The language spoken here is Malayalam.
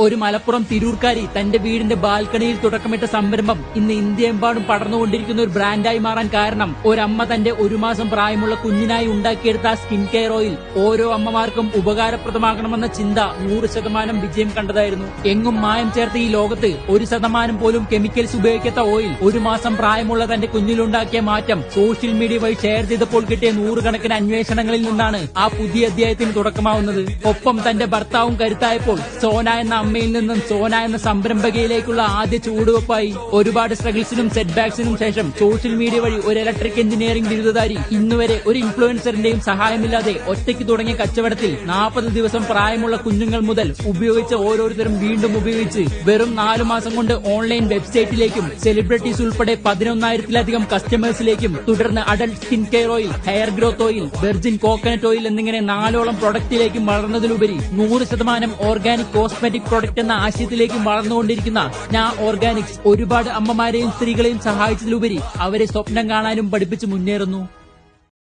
ഒരു മലപ്പുറം തിരൂർക്കാരി തന്റെ വീടിന്റെ ബാൽക്കണിയിൽ തുടക്കമിട്ട സംരംഭം ഇന്ന് ഇന്ത്യയെമ്പാടും പടർന്നുകൊണ്ടിരിക്കുന്ന ഒരു ബ്രാൻഡായി മാറാൻ കാരണം ഒരമ്മ തന്റെ 1 മാസം പ്രായമുള്ള കുഞ്ഞിനായി ഉണ്ടാക്കിയെടുത്ത സ്കിൻ കെയർ ഓയിൽ ഓരോ അമ്മമാർക്കും ഉപകാരപ്രദമാകണമെന്ന ചിന്ത 100% വിജയം കണ്ടതായിരുന്നു. എങ്ങും മായം ചേർത്ത ഈ ലോകത്ത് 1% പോലും കെമിക്കൽസ് ഉപയോഗിക്കാത്ത ഓയിൽ 1 മാസം പ്രായമുള്ള തന്റെ കുഞ്ഞിലുണ്ടാക്കിയ മാറ്റം സോഷ്യൽ മീഡിയ വഴി ഷെയർ ചെയ്തപ്പോൾ കിട്ടിയ 100 കണക്കിന് അന്വേഷണങ്ങളിൽ നിന്നാണ് ആ പുതിയ അധ്യായത്തിന് തുടക്കമാവുന്നത്. ഒപ്പം തന്റെ ഭർത്താവും കരുത്തായപ്പോൾ സോന എന്ന അമ്മയിൽ നിന്നും സോന എന്ന സംരംഭകയിലേക്കുള്ള ആദ്യ ചുവടുവെപ്പായി. ഒരുപാട് സ്ട്രഗിൾസിനും സെറ്റ് ബാക്സിനും ശേഷം സോഷ്യൽ മീഡിയ വഴി ഒരു ഇലക്ട്രിക് എഞ്ചിനീയറിംഗ് ബിരുദധാരി ഇന്നുവരെ ഒരു ഇൻഫ്ലുവൻസറിന്റെയും സഹായമില്ലാതെ ഒറ്റയ്ക്ക് തുടങ്ങിയ കച്ചവടത്തിൽ 40 ദിവസം പ്രായമുള്ള കുഞ്ഞുങ്ങൾ മുതൽ ഉപയോഗിച്ച ഓരോരുത്തരും വീണ്ടും ഉപയോഗിച്ച് വെറും 4 മാസം കൊണ്ട് ഓൺലൈൻ വെബ്സൈറ്റിലേക്കും സെലിബ്രിറ്റീസ് ഉൾപ്പെടെ 11,000-ലധികം കസ്റ്റമേഴ്സിലേക്കും തുടർന്ന് adult skin care oil, hair growth oil, virgin coconut oil എന്നിങ്ങനെ 4ഓളം പ്രൊഡക്റ്റിലേക്കും വളർന്നതിലുപരി 100% ഓർഗാനിക് കോസ്മെറ്റിക് പ്രൊഡക്റ്റ് എന്ന ആശയത്തിലേക്കും വളർന്നുകൊണ്ടിരിക്കുന്ന സ്നാ ഓർഗാനിക്സ് ഒരുപാട് അമ്മമാരെയും സ്ത്രീകളെയും സഹായിച്ചതിലുപരി അവരെ സ്വപ്നം കാണാനും പഠിപ്പിച്ച് മുന്നേറുന്നു.